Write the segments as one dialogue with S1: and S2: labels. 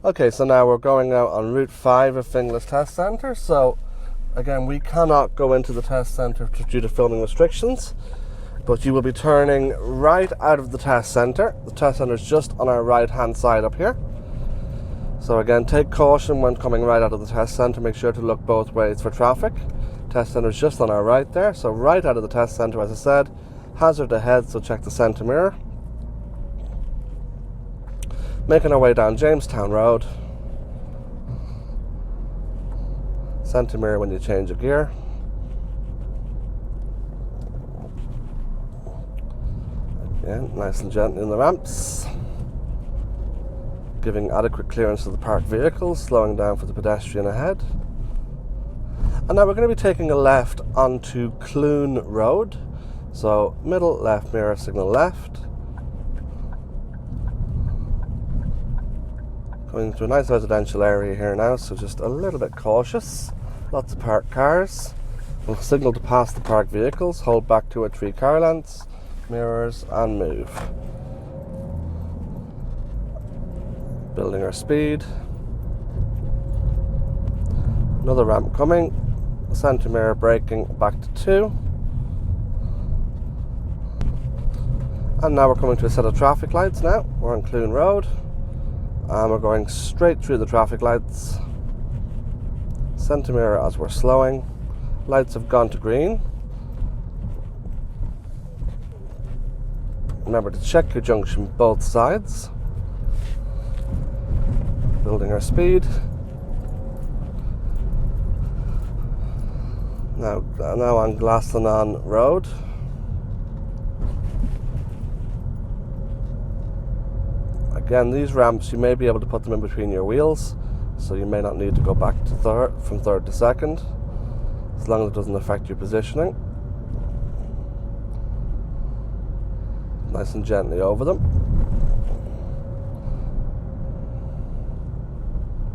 S1: Okay, so now we're going out on Route 5 of Finglas Test Centre. So again, we cannot go into the test centre due to filming restrictions, but you will be turning right out of the test centre. The test centre is just on our right hand side up here. So again, take caution when coming right out of the test centre. Make sure to look both ways for traffic. Test centre is just on our right there. So right out of the test centre, as I said, hazard ahead, so check the centre mirror. Making our way down Jamestown Road. Centre mirror when you change your gear. Again, nice and gently in the ramps. Giving adequate clearance to the parked vehicles, slowing down for the pedestrian ahead. And now we're going to be taking a left onto Clune Road. So middle left mirror signal left. Going to a nice residential area here now, so just a little bit cautious. Lots of parked cars. We'll signal to pass the parked vehicles, hold back 2 or 3 car lengths, mirrors and move. Building our speed. Another ramp coming. Centre mirror braking back to 2. And now we're coming to a set of traffic lights now. We're on Clune Road. And we're going straight through the traffic lights. Centre mirror as we're slowing. Lights have gone to green. Remember to check your junction both sides. Building our speed. Now on Glasanaon Road. Again, these ramps, you may be able to put them in between your wheels, so you may not need to go back to from third to second, as long as it doesn't affect your positioning. Nice and gently over them.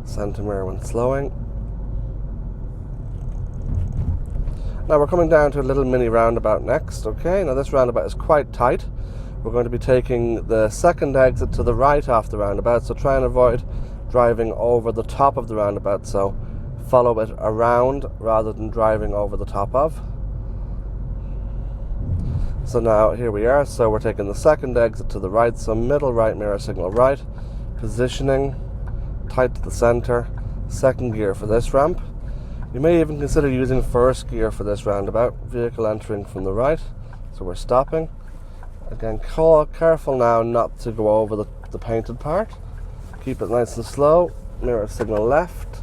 S1: Centre mirror when slowing. Now we're coming down to a little mini roundabout next. Okay, now this roundabout is quite tight. We're going to be taking the second exit to the right off the roundabout, so try and avoid driving over the top of the roundabout, so follow it around rather than driving over the top of. So now here we are, so we're taking the second exit to the right, so middle right mirror signal right, positioning tight to the centre, second gear for this ramp. You may even consider using first gear for this roundabout. Vehicle entering from the right, so we're stopping. Again, careful now not to go over the painted part. Keep it nice and slow. Mirror signal left.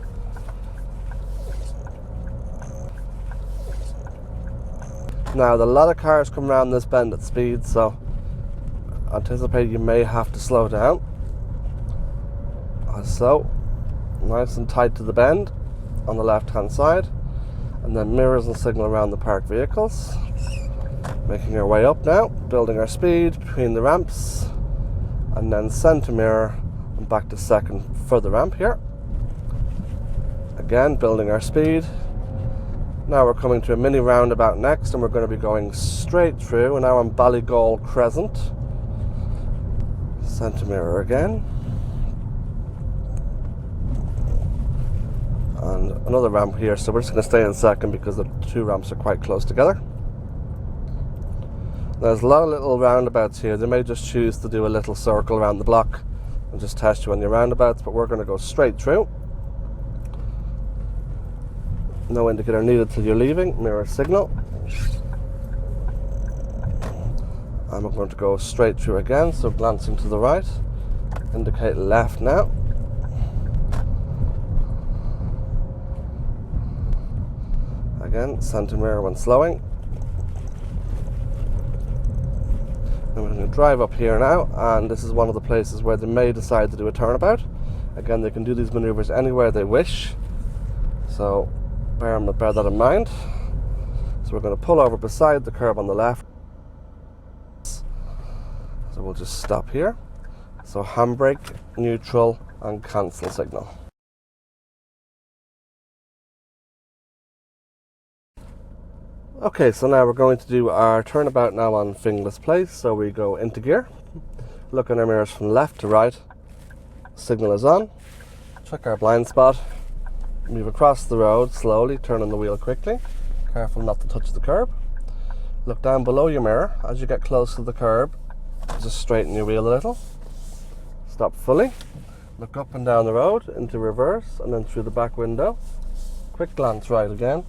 S1: Now, a lot of cars come around this bend at speed, so anticipate you may have to slow down. So, nice and tight to the bend on the left hand side, and then mirrors and signal around the parked vehicles. Making our way up now, building our speed between the ramps, and then centre mirror and back to second for the ramp here. Again, building our speed. Now we're coming to a mini roundabout next, and we're going to be going straight through. We're now on Ballygall Crescent. Centre mirror again. And another ramp here, so we're just going to stay in second because the 2 ramps are quite close together. There's a lot of little roundabouts here. They may just choose to do a little circle around the block and just test you on your roundabouts, but we're going to go straight through. No indicator needed till you're leaving. Mirror signal. And we're going to go straight through again, so glancing to the right. Indicate left now. Again, centre mirror when slowing. And we're going to drive up here now, and this is one of the places where they may decide to do a turnabout. Again, they can do these manoeuvres anywhere they wish, so bear that in mind. So we're going to pull over beside the curb on the left. So we'll just stop here. So handbrake, neutral and cancel signal. Okay, so now we're going to do our turnabout now on Finglas Place. So we go into gear, look in our mirrors from left to right, signal is on, check our blind spot, move across the road slowly, turning the wheel quickly, careful not to touch the curb. Look down below your mirror. As you get close to the curb, just straighten your wheel a little, stop fully, look up and down the road into reverse and then through the back window, quick glance right again,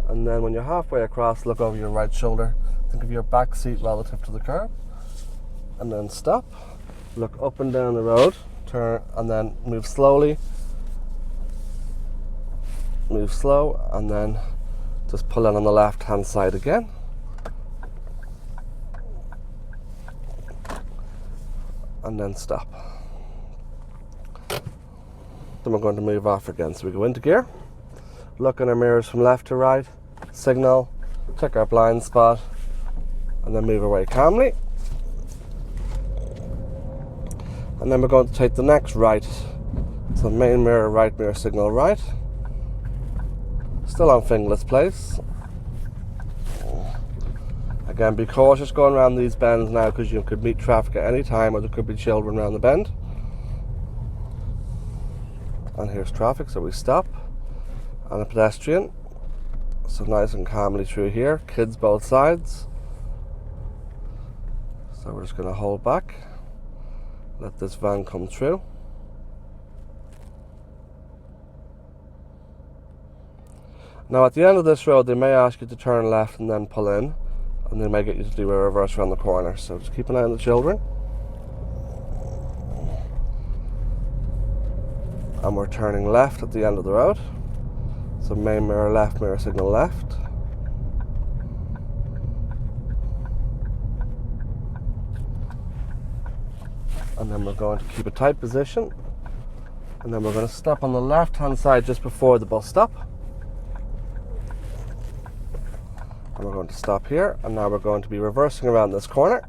S1: and then when you're halfway across, look over your right shoulder, think of your back seat relative to the curb, and then stop, look up and down the road, turn and then move slowly, move slow, and then just pull in on the left hand side again, and then stop. Then we're going to move off again, so we go into gear, look in our mirrors from left to right, signal, check our blind spot, and then move away calmly. And then we're going to take the next right, so main mirror, right mirror, signal right, still on Finglas Place. Again, be cautious going around these bends now because you could meet traffic at any time, or there could be children around the bend. And here's traffic, so we stop, and a pedestrian, so nice and calmly through here, kids both sides, so we're just going to hold back, let this van come through. Now at the end of this road they may ask you to turn left and then pull in, and they may get you to do a reverse around the corner, so just keep an eye on the children. And we're turning left at the end of the road, so main mirror left, mirror signal left, and then we're going to keep a tight position, and then we're going to stop on the left hand side just before the bus stop, and we're going to stop here, and now we're going to be reversing around this corner.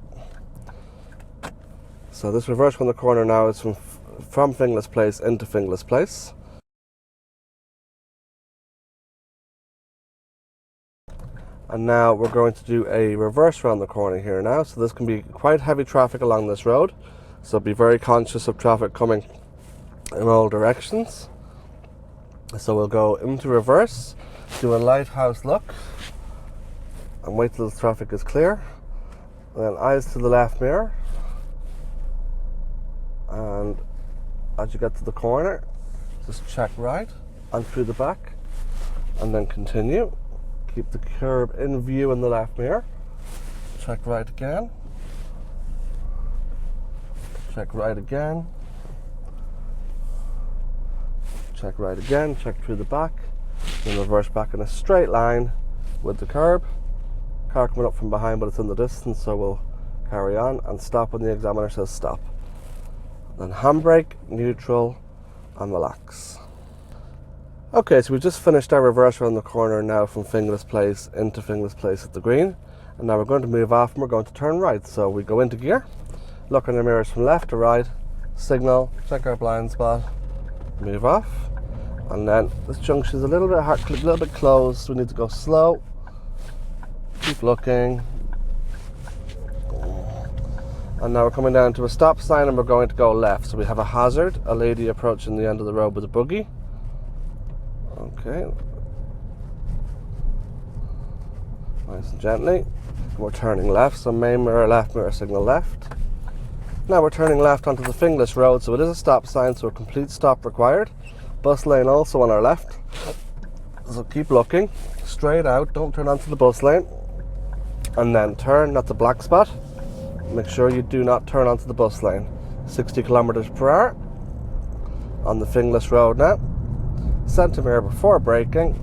S1: So this reverse from the corner now is from Finglas Place into Finglas Place. And now we're going to do a reverse around the corner here now. So this can be quite heavy traffic along this road, so be very conscious of traffic coming in all directions. So we'll go into reverse, do a lighthouse look, and wait till the traffic is clear. And then eyes to the left mirror, and as you get to the corner, just check right and through the back, and then continue. Keep the curb in view in the left mirror. Check right again. Check right again. Check right again. Check through the back. Then reverse back in a straight line with the curb. Car coming up from behind, but it's in the distance, so we'll carry on and stop when the examiner says stop. Then handbrake, neutral, and relax. Okay, so we've just finished our reverse around the corner now from Finglas Place into Finglas Place at the green, and now we're going to move off and we're going to turn right. So we go into gear, look in the mirrors from left to right, signal, check our blind spot, move off, and then this junction is a little bit hard, a little bit closed, so we need to go slow, keep looking. And now we're coming down to a stop sign and we're going to go left. So we have a hazard, a lady approaching the end of the road with a buggy. Okay. Nice and gently. And we're turning left, so main mirror left, mirror signal left. Now we're turning left onto the Finglas Road, so it is a stop sign, so a complete stop required. Bus lane also on our left. So keep looking, straight out, don't turn onto the bus lane. And then turn at the black spot. Make sure you do not turn onto the bus lane. 60 kilometers per hour on the Finglas Road now. Centre mirror before braking.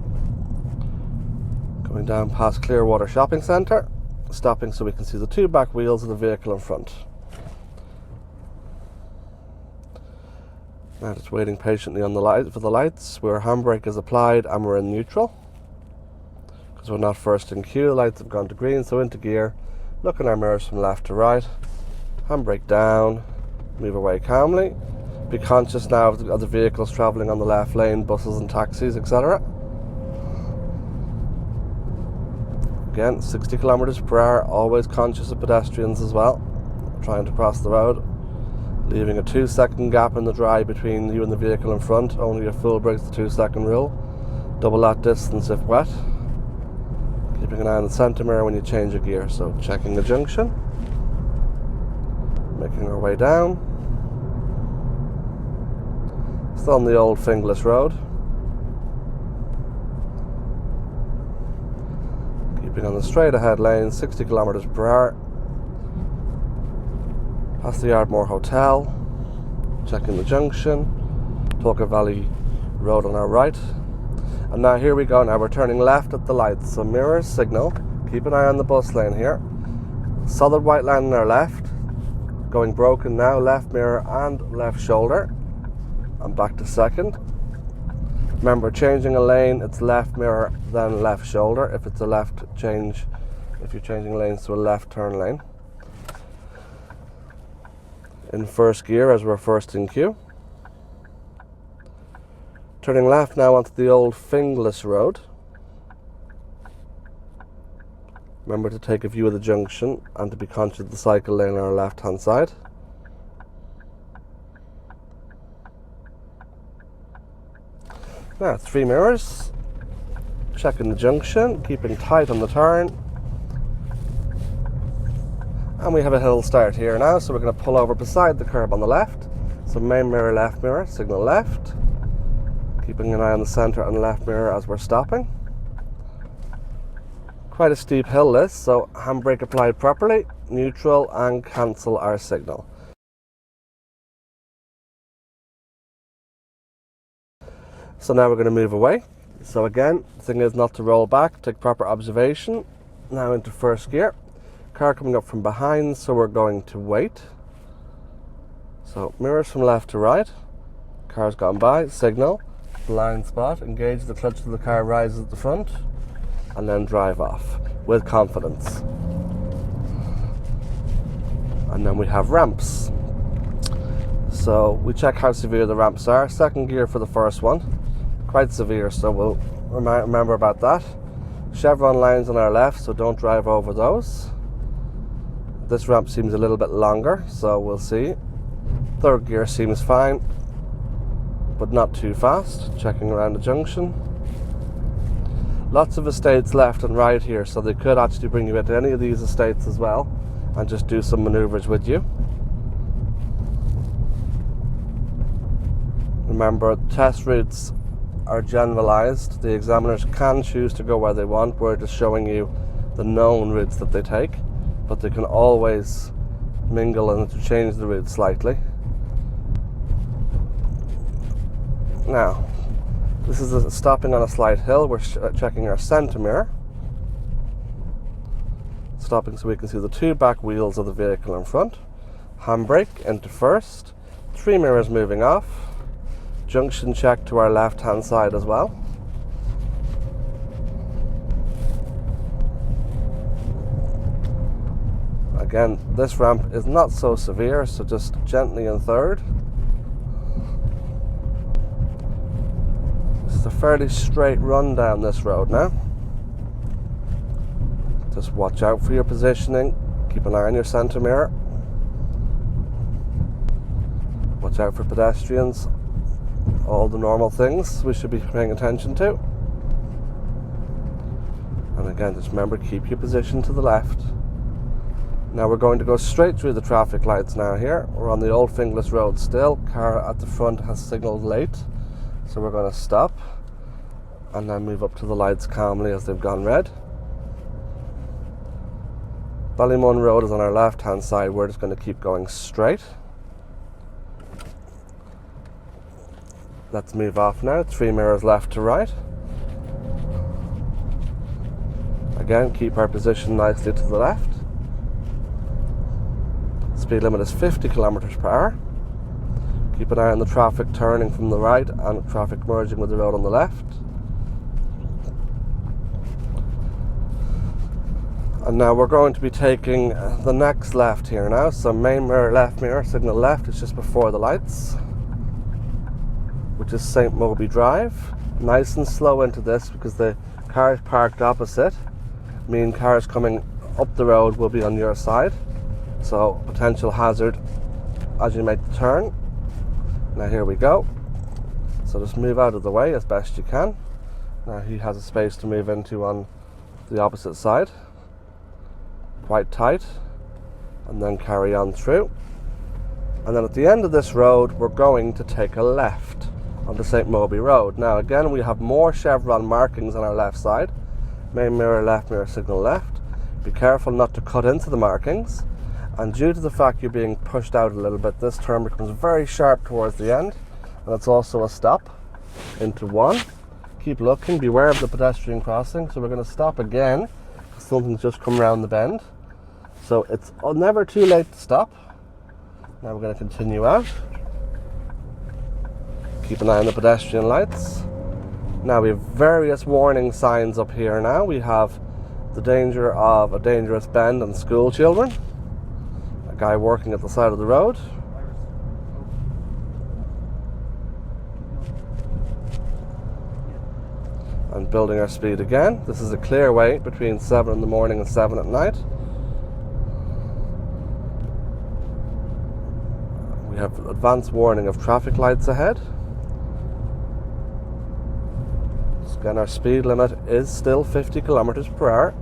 S1: Going down past Clearwater Shopping Centre. Stopping so we can see the two back wheels of the vehicle in front. Now just waiting patiently on the light for the lights where handbrake is applied and we're in neutral. Because we're not first in queue, the lights have gone to green, so into gear. Look in our mirrors from left to right, handbrake down, move away calmly. Be conscious now of the vehicles travelling on the left lane, buses and taxis, etc. Again, 60 kilometers per hour, always conscious of pedestrians as well, trying to cross the road. leaving a 2-second gap in the drive between you and the vehicle in front. Only a fool breaks the 2-second rule. Double that distance if wet. Keeping an eye on the centre mirror when you change a gear. So checking the junction, making our way down. Still on the old Finglas Road. Keeping on the straight ahead lane, 60 kilometers per hour. Past the Ardmore Hotel. Checking the junction. Ballygall Road on our right. And now here we go. Now we're turning left at the lights. So mirror signal. Keep an eye on the bus lane here. Solid white line on our left. Going broken now. Left mirror and left shoulder. And back to second. Remember, changing a lane, it's left mirror, then left shoulder. If it's a left change, if you're changing lanes to a left turn lane. In first gear as we're first in queue. Turning left now onto the old Finglas Road. Remember to take a view of the junction and to be conscious of the cycle lane on our left hand side. Now 3 mirrors, checking the junction, keeping tight on the turn. And we have a hill start here now, so we're going to pull over beside the curb on the left. So main mirror, left mirror, signal left. Keeping an eye on the centre and left mirror as we're stopping. Quite a steep hill this, so handbrake applied properly, neutral and cancel our signal. So now we're going to move away. So again, the thing is not to roll back, take proper observation. Now into first gear. Car coming up from behind, so we're going to wait. So mirrors from left to right. Car's gone by, signal, blind spot, engage the clutch till the car rises at the front, and then drive off with confidence. And then we have ramps. So we check how severe the ramps are. Second gear for the first one. Quite severe, so we'll remember about that. Chevron lines on our left, so don't drive over those. This ramp seems a little bit longer, so we'll see. Third gear seems fine, but not too fast. Checking around the junction. Lots of estates left and right here, so they could actually bring you into any of these estates as well and just do some manoeuvres with you. Remember, test routes are generalised. The examiners can choose to go where they want. We're just showing you the known routes that they take, but they can always mingle and interchange the route slightly. Now, this is stopping on a slight hill. We're checking our centre mirror. Stopping so we can see the 2 back wheels of the vehicle in front. Handbrake into first. 3 mirrors moving off. Junction check to our left hand side as well. Again, this ramp is not so severe, so just gently in third. This is a fairly straight run down this road now. Just watch out for your positioning. Keep an eye on your centre mirror. Watch out for pedestrians. All the normal things we should be paying attention to. And again, just remember, keep your position to the left. Now we're going to go straight through the traffic lights now here. We're on the old Finglas Road still. Car at the front has signalled late, so we're going to stop and then move up to the lights calmly as they've gone red. Ballygall Road is on our left hand side. We're just going to keep going straight. Let's move off now. 3 mirrors left to right. Again, keep our position nicely to the left. Speed limit is 50 kilometers per hour. Keep an eye on the traffic turning from the right and traffic merging with the road on the left. And now we're going to be taking the next left here now. So main mirror, left mirror, signal left. It's just before the lights, which is Mobhi Drive. Nice and slow into this because the car is parked opposite. Mean cars coming up the road will be on your side, so potential hazard as you make the turn. Now here we go. So just move out of the way as best you can. Now he has a space to move into on the opposite side. Quite tight. And then carry on through. And then at the end of this road, we're going to take a left onto St. Mobhi Road. Now again, we have more chevron markings on our left side. Main mirror left, mirror signal left. Be careful not to cut into the markings. And due to the fact you're being pushed out a little bit, this turn becomes very sharp towards the end. And it's also a stop into one. Keep looking, beware of the pedestrian crossing. So we're going to stop again. Something's just come around the bend. So it's never too late to stop. Now we're going to continue out. Keep an eye on the pedestrian lights. Now we have various warning signs up here now. We have the danger of a dangerous bend and school children. A guy working at the side of the road. And building our speed again. This is a clear way between 7 in the morning and 7 at night. We have advanced warning of traffic lights ahead. Again, our speed limit is still 50 kilometers per hour.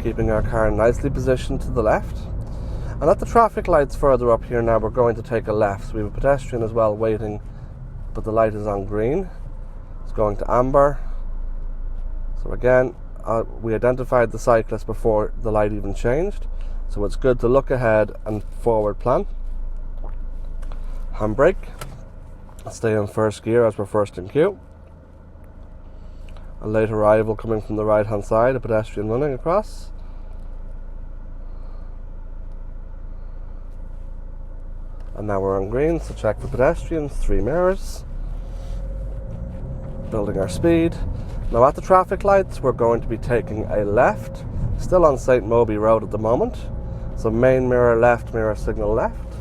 S1: Keeping our car nicely positioned to the left. And at the traffic lights further up here now, we're going to take a left. So we have a pedestrian as well waiting, but the light is on green. It's going to amber. So again, we identified the cyclist before the light even changed. So it's good to look ahead and forward plan. Handbrake. Stay in first gear as we're first in queue. A late arrival coming from the right hand side, a pedestrian running across. And now we're on green, so check for pedestrians, 3 mirrors. Building our speed. Now at the traffic lights, we're going to be taking a left. Still on St. Mobhi Road at the moment. So main mirror left, mirror signal left.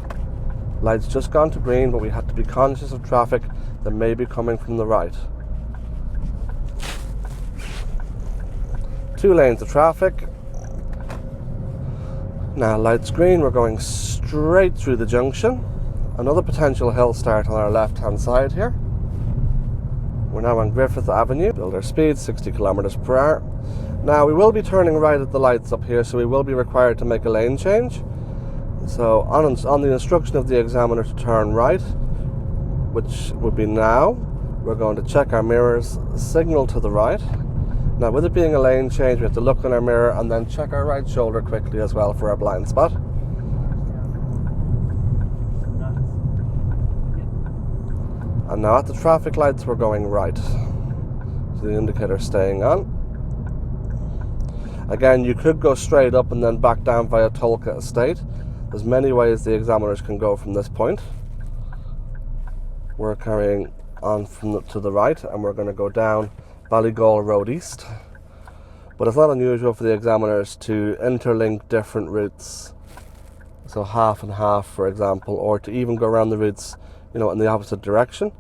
S1: Light's just gone to green, but we have to be conscious of traffic that may be coming from the right. 2 lanes of traffic. Now lights green, we're going straight through the junction. Another potential hill start on our left hand side here. We're now on Griffith Avenue. Build our speed, 60 kilometers per hour. Now we will be turning right at the lights up here, so we will be required to make a lane change. So on the instruction of the examiner to turn right, which would be now, we're going to check our mirrors, signal to the right. Now with it being a lane change, we have to look in our mirror and then check our right shoulder quickly as well for our blind spot. And now at the traffic lights we're going right. So the indicator's staying on. Again, you could go straight up and then back down via Tolka Estate. There's many ways the examiners can go from this point. We're carrying on to the right and we're going to go down Ballygall Road East. But it's not unusual for the examiners to interlink different routes. So half and half, for example, or to even go around the routes, in the opposite direction.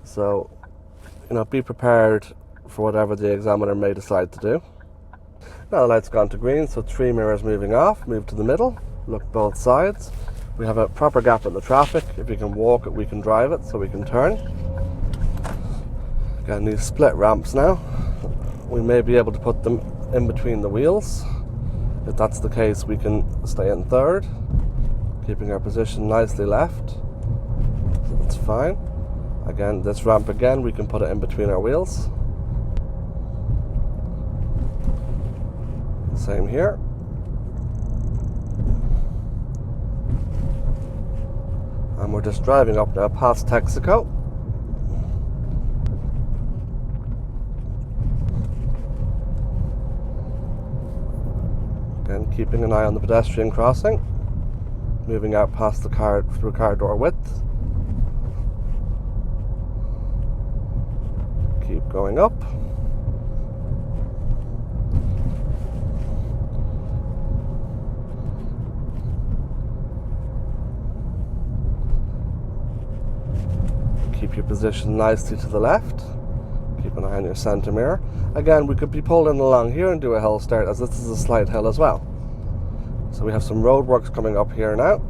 S1: So, be prepared for whatever the examiner may decide to do. Now the light's gone to green, so 3 mirrors moving off, move to the middle, look both sides. We have a proper gap in the traffic. If we can walk it, we can drive it, so we can turn. Got these split ramps now. We may be able to put them in between the wheels. If that's the case, we can stay in third, keeping our position nicely left. So that's fine. Again, this ramp again, we can put it in between our wheels. Same here. And we're just driving up now past Texaco. Again, keeping an eye on the pedestrian crossing. Moving out past the car through car door width. Keep going up. Keep your position nicely to the left. Keep an eye on your centre mirror. Again, we could be pulling along here and do a hill start, as this is a slight hill as well. So we have some roadworks coming up here now.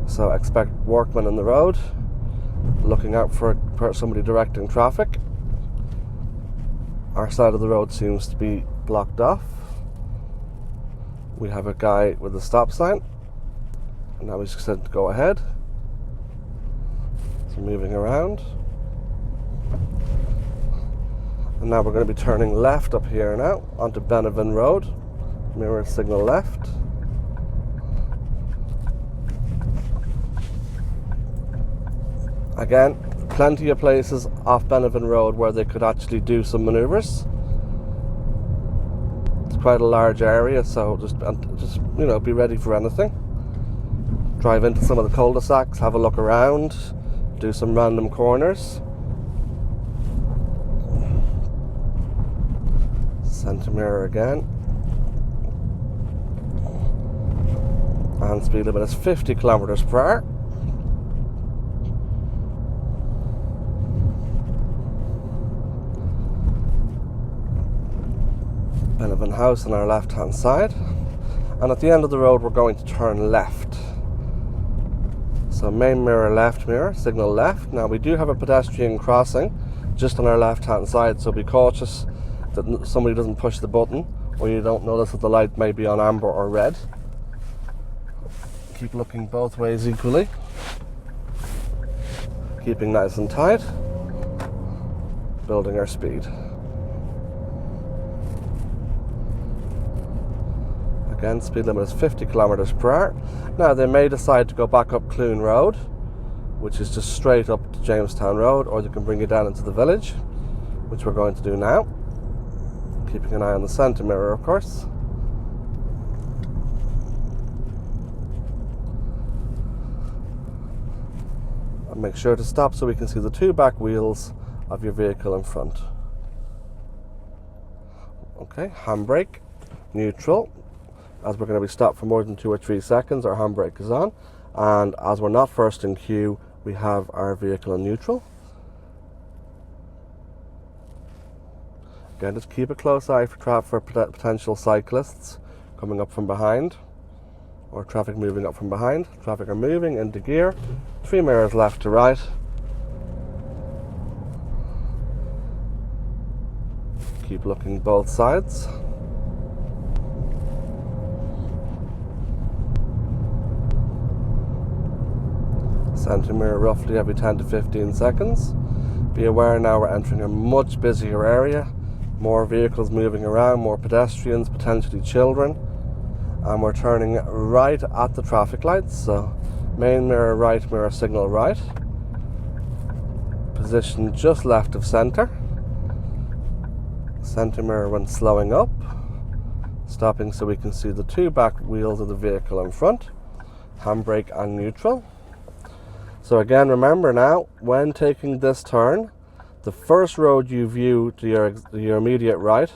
S1: So expect workmen in the road, looking out for somebody directing traffic. Our side of the road seems to be blocked off. We have a guy with a stop sign. Now he's said to go ahead. So moving around. And now we're going to be turning left up here now onto Beneavin Road. Mirror signal left. Again, plenty of places off Beneavin Road where they could actually do some manoeuvres. It's quite a large area, so just you know, be ready for anything. Drive into some of the cul-de-sacs, have a look around, do some random corners. Centre mirror again. And speed limit is 50 kilometers per hour. Beneavin House on our left hand side, and at the end of the road we're going to turn left. So main mirror, left mirror, signal left. Now we do have a pedestrian crossing just on our left hand side, so be cautious that somebody doesn't push the button or you don't notice that the light may be on amber or red. Keep looking both ways equally, keeping nice and tight, building our speed. Again, speed limit is 50 kilometers per hour. Now they may decide to go back up Clune Road, which is just straight up to Jamestown Road, or they can bring you down into the village, which we're going to do now. Keeping an eye on the centre mirror, of course. And make sure to stop so we can see the two back wheels of your vehicle in front. Okay, handbrake, neutral. As we're going to be stopped for more than 2 or 3 seconds, our handbrake is on, and as we're not first in queue, we have our vehicle in neutral. Again, just keep a close eye for potential cyclists coming up from behind, or traffic moving up from behind. Traffic are moving into gear. 3 mirrors left to right. Keep looking both sides. Centre mirror roughly every 10 to 15 seconds. Be aware now we're entering a much busier area, more vehicles moving around, more pedestrians, potentially children, and we're turning right at the traffic lights. So main mirror right, mirror signal right, position just left of centre. Centre mirror when slowing up, stopping so we can see the 2 back wheels of the vehicle in front, handbrake and neutral. So again, remember now, when taking this turn, the first road you view to your immediate right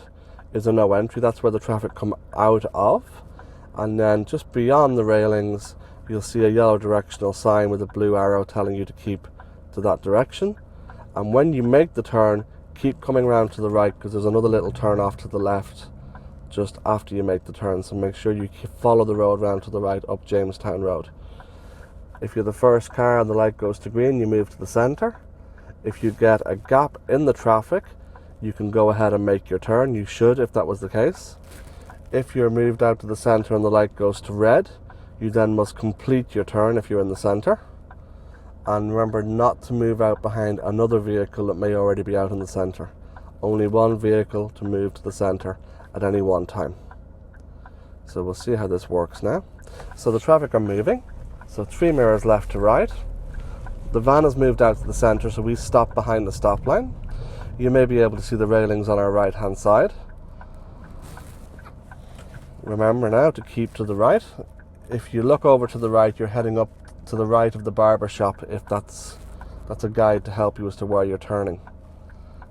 S1: is a no entry. That's where the traffic come out of. And then just beyond the railings, you'll see a yellow directional sign with a blue arrow telling you to keep to that direction. And when you make the turn, keep coming around to the right, because there's another little turn off to the left just after you make the turn. So make sure you follow the road round to the right up Jamestown Road. If you're the first car and the light goes to green, you move to the centre. If you get a gap in the traffic, you can go ahead and make your turn. You should, if that was the case. If you're moved out to the centre and the light goes to red, you then must complete your turn if you're in the centre. And remember not to move out behind another vehicle that may already be out in the centre. Only one vehicle to move to the centre at any one time. So we'll see how this works now. So the traffic are moving. So 3 mirrors left to right. The van has moved out to the centre, so we stop behind the stop line. You may be able to see the railings on our right hand side. Remember now to keep to the right. If you look over to the right, you're heading up to the right of the barber shop, if that's a guide to help you as to where you're turning,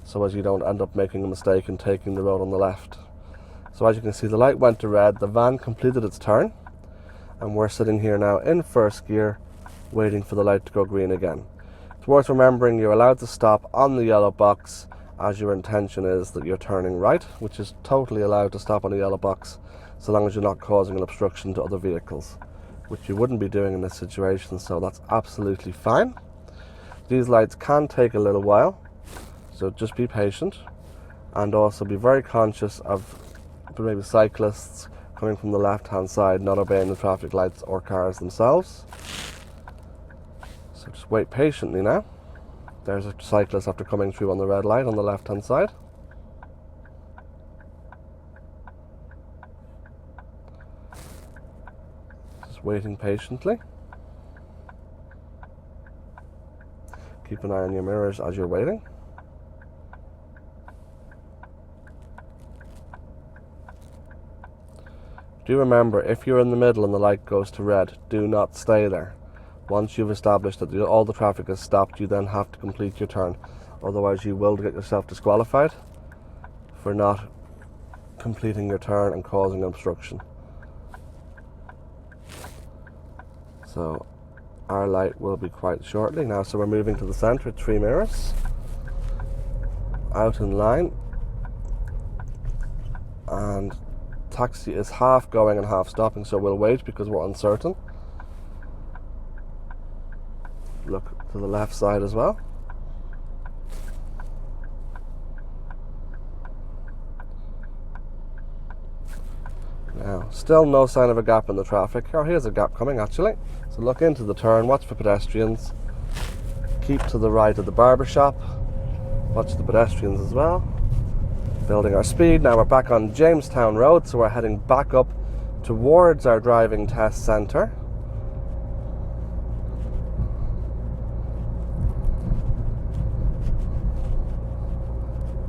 S1: so as you don't end up making a mistake and taking the road on the left. So as you can see, the light went to red, the van completed its turn, and we're sitting here now in first gear waiting for the light to go green again. It's worth remembering you're allowed to stop on the yellow box as your intention is that you're turning right, which is totally allowed to stop on the yellow box so long as you're not causing an obstruction to other vehicles. which you wouldn't be doing in this situation, so that's absolutely fine. These lights can take a little while, so just be patient, and also be very conscious of maybe cyclists coming from the left hand side not obeying the traffic lights, or cars themselves. So just wait patiently now. There's a cyclist after coming through on the red light on the left hand side. Just waiting patiently. Keep an eye on your mirrors as you're waiting. Do remember, if you're in the middle and the light goes to red, do not stay there. Once you've established that all the traffic has stopped, you then have to complete your turn. Otherwise you will get yourself disqualified for not completing your turn and causing obstruction. So our light will be quite shortly now. So we're moving to the centre with 3 mirrors. Out in line. And taxi is half going and half stopping, so we'll wait because we're uncertain. Look to the left side as well. Now, still no sign of a gap in the traffic. Oh, here's a gap coming actually. So look into the turn, watch for pedestrians. Keep to the right of the barber shop. Watch the pedestrians as well. Building our speed. Now we're back on Jamestown Road, so we're heading back up towards our driving test centre.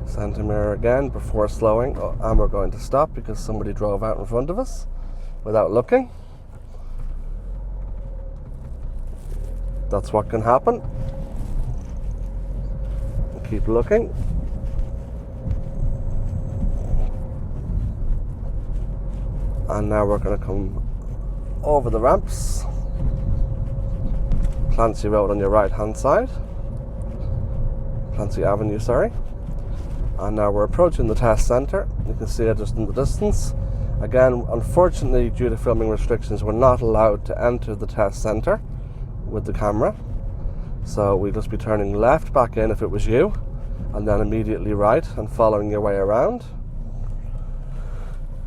S1: Centre mirror again before slowing, and we're going to stop because somebody drove out in front of us without looking. That's what can happen. Keep looking. And now we're going to come over the ramps. Clancy Road on your right hand side. Clancy Avenue, sorry. And now we're approaching the test centre. You can see it just in the distance. Again, unfortunately, due to filming restrictions, we're not allowed to enter the test centre with the camera. So we'll just be turning left back in if it was you, and then immediately right and following your way around.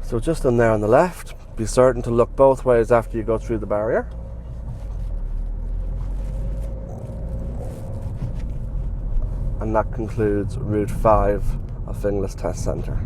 S1: So just in there on the left, be certain to look both ways after you go through the barrier. And that concludes Route 5 of Finglas Test Centre.